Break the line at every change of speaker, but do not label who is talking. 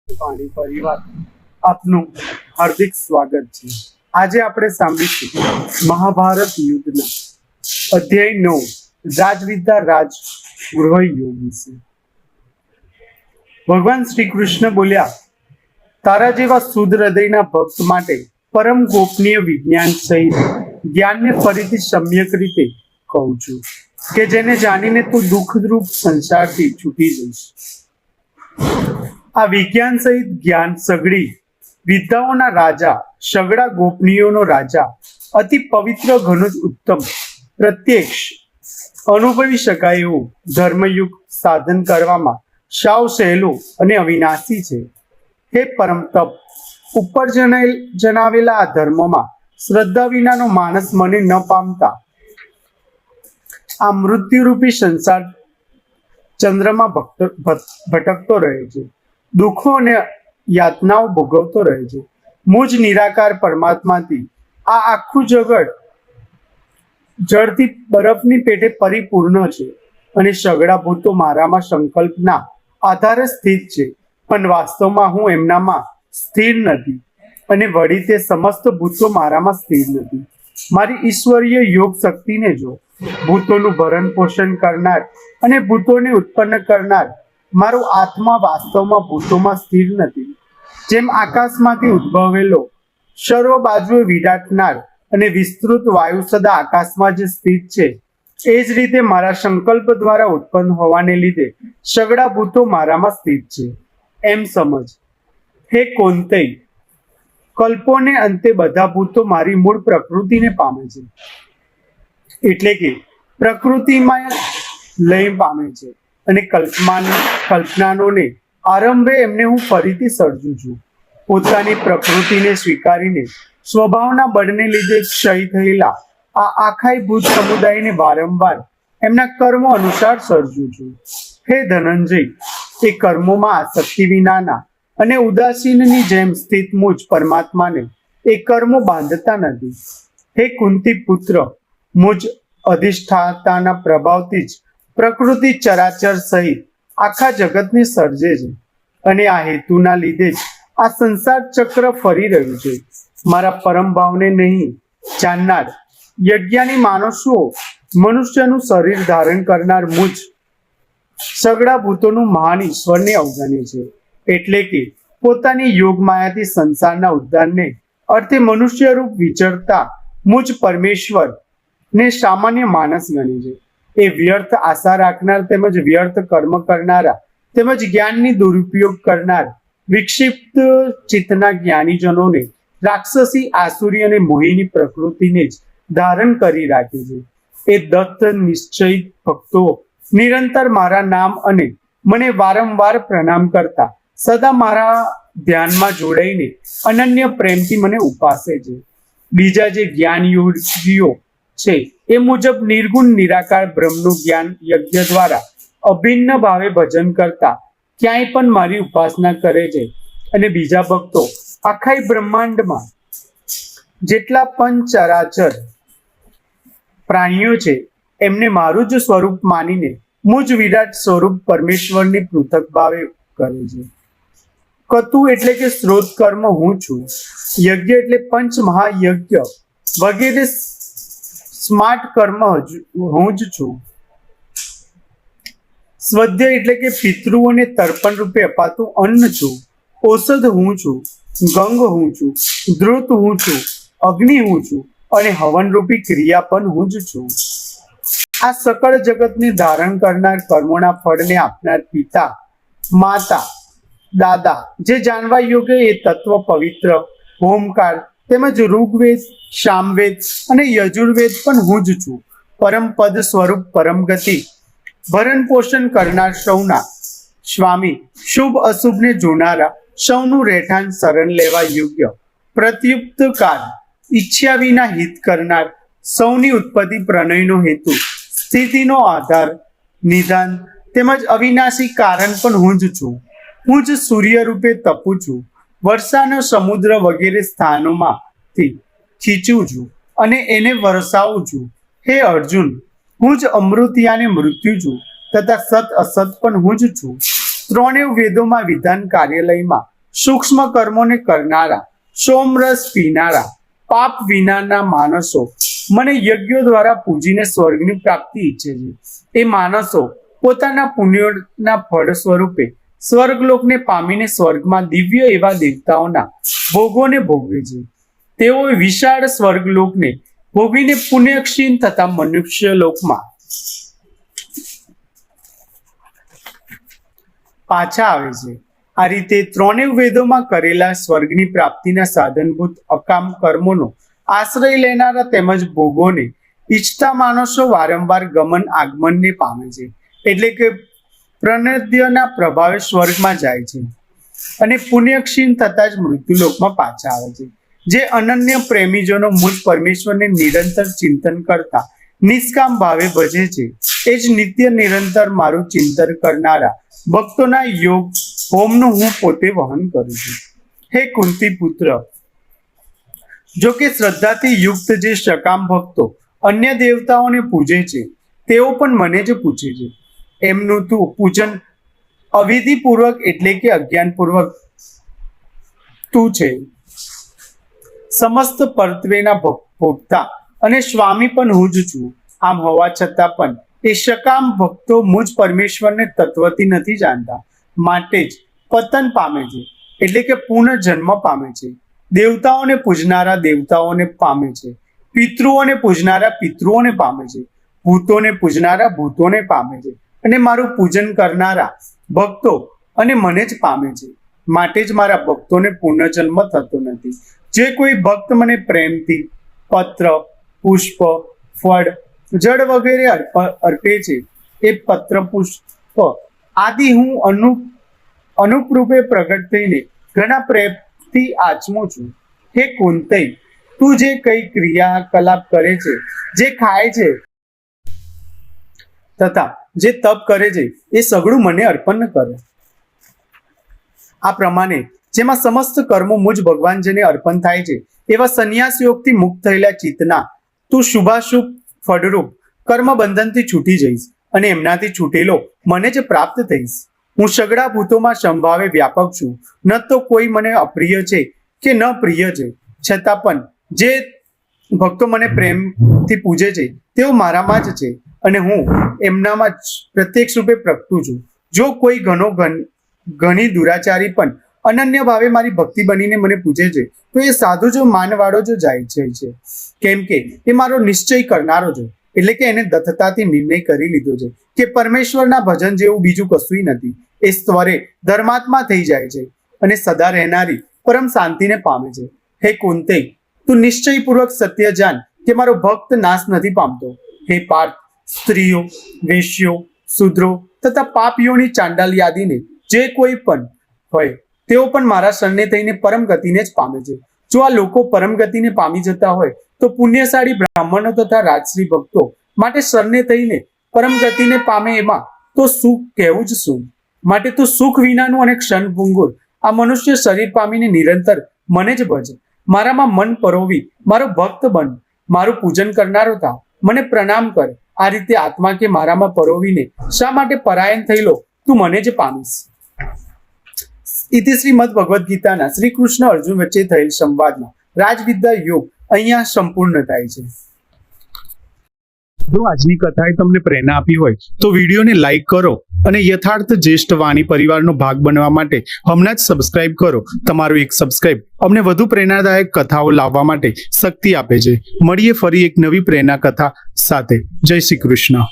વાણી પરિવાર આપનું હાર્દિક સ્વાગત છે। આજે આપણે સાંભળીશું મહાભારત યુદ્ધના અધ્યાય 9 રાજવિદ્યા રાજગૃહ યોગ વિશે। ભગવાન શ્રી કૃષ્ણ બોલ્યા, તારા જેવા શુદ્ધ હૃદયના ભક્ત માટે પરમ ગોપનીય વિજ્ઞાન સહિત જ્ઞાનને ફરીથી સમ્યક રીતે કહું છું કે જેને જાણીને તું દુઃખરૂપ સંસારથી છૂટી જઈશ। આ વિજ્ઞાન સહિત જ્ઞાન સઘળી વિદ્યાઓના રાજા, સઘળા ગોપનીયોનો રાજા, અતિ પવિત્ર ઘણું જ ઉત્તમ, પ્રત્યક્ષ અનુભવી શકાય એવું ધર્મયુક્ત સાધન કરવામાં સાવ સહેલું અને અવિનાશી છે। હે પરમ તપ, ઉપર જણાવેલા આ ધર્મમાં શ્રદ્ધા વિનાનો માણસ મને ન પામતા આ મૃત્યુરૂપી સંસાર ચંદ્રમાં ભટકતો રહે છે, દુઃખો અને યાતનાઓ ભોગવતો રહે છે। મુજ નિરાકાર પરમાત્માથી આ આખું જગત જળથી બરફની પેટે પરિપૂર્ણ છે અને સઘળા ભૂતો મારામાં સંકલ્પના આધારે સ્થિત છે, પણ વાસ્તવમાં હું એમનામાં સ્થિર નથી અને વળી તે સમસ્ત ભૂતો મારામાં સ્થિર નથી। મારી ઈશ્વરીય યોગ શક્તિને જો, ભૂતોનું ભરણ પોષણ કરનાર અને ભૂતોને ઉત્પન્ન કરનાર મારો આત્મા વાસ્તવમાં ભૂતોમાં સ્થિર નથી। જેમ આકાશમાંથી ઉદ્ભવેલો સર્વ બાજુએ વિરાટનાર અને વિસ્તૃત વાયુ સદા આકાશમાં જે સ્થિત છે, એ જ રીતે મારા સંકલ્પ દ્વારા ઉત્પન્ન હોવાને લીધે સઘળા ભૂતો મારામાં સ્થિત છે, એમ સમજ। હે કૌંતેય, કલ્પોને અંતે બધા ભૂતો મારી મૂળ પ્રકૃતિને પામે છે, એટલે કે પ્રકૃતિમાં લય પામે છે અને કલ્પનાનોને આરંભે એમને હું ફરીથી સર્જું છું। પોતાની પ્રકૃતિને સ્વીકારીને સ્વભાવના બળને લીધે ક્ષય થયેલા આ આખાય ભૂત સમુદાયને વારંવાર એમના કર્મો અનુસાર સર્જું છું। હે ધનંજય, એ કર્મોમાં આસક્તિ વિનાના અને ઉદાસીનની જેમ સ્થિત મુજ પરમાત્માને એ કર્મો બાંધતા નથી। હે કુંતી પુત્ર, મુજ અધિષ્ઠાતાના પ્રભાવથી જ પ્રકૃતિ ચરાચર સહિત આખા જગતને સર્જે છે અને આ હેતુના લીધે જ આ સંસાર ચક્ર ફરી રહ્યું છે। મારા પરમ ભાવને નહીં જાણનાર યજ્ઞાની માણસો મનુષ્યનું શરીર ધારણ કરનાર મુજ સઘળા ભૂતોનું મહાન ઈશ્વરને અવગણે છે, એટલે કે પોતાની યોગ માયાથી સંસારના ઉદ્ધારને અર્થે મનુષ્ય રૂપ વિચરતા મુજ પરમેશ્વર ને સામાન્ય માણસ ગણે છે। એ વ્યર્થ આશા રાખનાર તેમજ વ્યર્થ કર્મ કરનારા તેમજ જ્ઞાનની દુરુપયોગ કરનાર વિક્ષિપ્ત ચિત્તના જ્ઞાનીજનોને રાક્ષસી, આસુરી અને મોહિની પ્રકૃતિને જ ધારણ કરી રાખે છે। એ દત્ત નિશ્ચયિત ભક્તો નિરંતર મારા નામ અને મને વારંવાર પ્રણામ કરતા સદા મારા ધ્યાનમાં જોડાઈને અનન્ય પ્રેમથી મને ઉપાસે છે। બીજા જે જ્ઞાન યોગીઓ છે એ મુજબ નિર્ગુણ નિરાકાર બ્રહ્મનું જ્ઞાન યજ્ઞ દ્વારા અભિન્ન ભાવે ભજન કરતા ક્યાંય પણ મારી ઉપાસના કરે છે અને બીજા ભક્તો આખા બ્રહ્માંડમાં જેટલા પંચરાચર પ્રાણીઓ છે એમને મારું જ સ્વરૂપ માનીને મુજ વિરાટ સ્વરૂપ પરમેશ્વરની પૃથક ભાવે કરે છે। કતુ એટલે કે સ્ત્રોત કર્મ હું છું, યજ્ઞ એટલે પંચ મહાયજ્ઞ વગેરે સ્માર્ટ કર્મ હું જ છું, સ્વધ્ય એટલે કે પિતૃઓને તર્પણ રૂપે અપાતું અન્ન છું, ઔષધ હું છું, ગંગ હું છું, ધ્રુત હું છું, અગ્નિ હું છું અને હવન રૂપી ક્રિયા પણ હું જ છું। આ સકળ જગતને ધારણ કરનાર કર્મોના ફળને આપનાર પિતા, માતા, દાદા જે જાણવા યોગ્ય એ તત્વ પવિત્ર હોમકાર તેમજ ઋગ્વેદ, સામવેદ અને યજુર્વેદ પણ હું જ છું। પરમ પદ સ્વરૂપ પરમ ગતિ ભરણ પોષણ કરનાર સૌના સ્વામી, શુભ અશુભને જોનારા સૌનું રહેઠાણ શરણ લેવા યોગ્ય, પ્રત્યુક્ત કાળ ઈચ્છ્યા વિના હિત કરનાર, સૌની ઉત્પત્તિ પ્રણયનો હેતુ, સ્થિતિનો આધાર, નિદાન તેમજ અવિનાશી કારણ પણ હું જ છું। હું જ સૂર્ય રૂપે તપું છું, વર્ષાનો સમુદ્ર વગેરે સ્થાનોમાંથી ખીચું છું અને એને વરસાવું છું। હે અર્જુન, હું જ અમૃતિયાને મૃત્યુ છું તથા સત અસત પણ હું જ છું। ત્રણેય વેદોમાં વિધાન કાર્યાલયમાં સૂક્ષ્મ કર્મોને કરનારા, સોમરસ પીનારા, પાપ વિનાના માણસો મને યજ્ઞો દ્વારા પૂજીને સ્વર્ગની પ્રાપ્તિ ઈચ્છે છે. એ માણસો પોતાના પુણ્યોના ફળ સ્વરૂપે સ્વર્ગલોકને પામીને સ્વર્ગમાં દિવ્ય એવા દેવતાઓના ભોગોને ભોગવે છે. તેઓ વિશાળ સ્વર્ગલોકને ભોગવીને પુણ્યક્ષીણ થતા મનુષ્ય લોકમાં પાછા આવે છે. આ રીતે ત્રણેય વેદોમાં કરેલા સ્વર્ગની પ્રાપ્તિના સાધનભૂત અકામ કર્મોનો આશ્રય લેનારા તેમજ ભોગોને ઈચ્છતા માણસો વારંવાર ગમન આગમનને પામે છે. એટલે કે પ્રણદ્યના પ્રભાવે સ્વર્ગમાં જાય છે અને પુણ્યક્ષીણ થતા જ મૃત્યુલોકમાં પાછા આવે છે. જે અનન્ય પ્રેમીજનો મુજ પરમેશ્વરને નિરંતર ચિંતન કરતા નિષ્કામ ભાવે ભજે છે, એ જ નિત્ય નિરંતર મારું ચિંતન કરનારા ભક્તોના યોગ હોમનું હું પોતે વહન કરું છું. હે કુંતી પુત્ર, જો કે શ્રદ્ધાથી યુક્ત જે સકામ ભક્તો અન્ય દેવતાઓને પૂજે છે તેઓ પણ મને જ પૂછે છે. એમનું તું પૂજન અવિધિપૂર્વક એટલે કે અજ્ઞાનપૂર્વક તું છે. સમસ્ત પરત્વેના ભોગતા અને સ્વામી પણ હું જ છું. આમ હોવા છતાં પણ એ સકામ ભક્તો મુજ પરમેશ્વરને તત્વથી નથી જાણતા, માટે જ પતન પામે છે એટલે કે પુનર્જન્મ પામે છે. દેવતાઓને પૂજનારા દેવતાઓને પામે છે, પિતૃઓને પૂજનારા પિતૃઓને પામે છે, ભૂતોને પૂજનારા ભૂતોને પામે છે અને મારું પૂજન કરનારા ભક્તો અને મને જ પામે છે. માટે જ મારા ભક્તોને પુનર્જન્મ થતો નથી. જે કોઈ ભક્ત મને પ્રેમથી પત્ર, પુષ્પ, ફળ, જળ વગેરે અર્પે છે, એ પત્ર, પુષ્પ આદિ હું અનુપરૂપે પ્રગટ થઈને ઘણા પ્રેમથી આચમું છું. હે કુંતી, તું જે કઈ ક્રિયાકલાપ કરે છે, જે ખાય છે તથા જે તપ કરે છે, એ સગળું મને અર્પણ કરે. આ પ્રમાણે જેમાં સમસ્ત કર્મો મુજ ભગવાન જેને અર્પણ થાય છે, એવા સંન્યાસ યોગથી મુક્ત થયેલા ચિત્તના તું શુભાશુભ ફળરૂપ કર્મ બંધનથી છૂટી જઈશ અને એમનાથી છૂટેલો મને જ પ્રાપ્ત થઈશ. હું સગળા ભૂતોમાં સંભાવે વ્યાપક છું. ન તો કોઈ મને અપ્રિય છે કે ન પ્રિય છે, છતાં પણ જે ભક્તો મને પ્રેમથી પૂજે છે તેઓ મારામાં જ છે અને હું એમનામાં જ પ્રત્યક્ષ રૂપે પ્રગટું છું. જો કોઈ ઘણી દુરાચારી પણ અનન્ય ભાવે મારી ભક્તિ બનીને મને પૂજે છે, તો એ સાધુ જો માનવાળો જો જાય છે, કેમ કે એ મારો નિશ્ચય કરનારો છે. એટલે કે એને દત્તતાથી નિર્ણય કરી લીધો છે કે પરમેશ્વરના ભજન જેવું બીજું કશું નથી. એ સ્તરે ધર્માત્મા થઈ જાય છે અને સદા રહેનારી પરમ શાંતિને પામે છે. હે કુંતી, તું નિશ્ચયપૂર્વક સત્ય જાણ કે મારો ભક્ત નાશ નથી પામતો. હે પાર્થ, સ્ત્રીઓ, વેશ્યો, શૂદ્રો તથા પાપીઓની ચાંડાલ યાદીને જે કોઈ પણ હોય તેઓ પણ મારા શરણે થઈને પરમ ગતિને જ પામે છે. જો આ લોકો પરમ ગતિને પામી જતા હોય તો પુણ્યશાળી બ્રાહ્મણો તથા રાજશ્રી ભક્તો માટે શરણે થઈને પરમ ગતિને પામે એમાં તો સુખ કહેવું જ શું. માટે તું સુખ વિનાનું અને ક્ષણભંગુર આ મનુષ્ય શરીર પામીને નિરંતર મને જ ભજ. મારામાં મન પરોવી મારો ભક્ત બન, મારું પૂજન કરનારો થા, મને પ્રણામ કર. આ રીતે આત્મા કે મારામાં પરોવીને શા માટે પરાયણ થયેલો તું મને જ પામીશ. ઇતિ શ્રીમદ ભગવદ્ ગીતાના શ્રી કૃષ્ણ અર્જુન વચ્ચે થયેલ સંવાદમાં રાજવિદ્યા યોગ અહીંયા સંપૂર્ણ થાય છે. જો આજની કથાએ તમને પ્રેરણા આપી હોય તો વિડીયોને લાઈક કરો અને યથાર્થ જ્યેષ્ઠ વાણી પરિવારનો ભાગ બનવા માટે હમણાં જ સબસ્ક્રાઇબ કરો. તમારું એક સબસ્ક્રાઇબ અમને વધુ પ્રેરણાદાયક કથાઓ લાવવા માટે શક્તિ આપે છે. મળીએ ફરી એક નવી પ્રેરણા કથા સાથે. જય શ્રી કૃષ્ણ.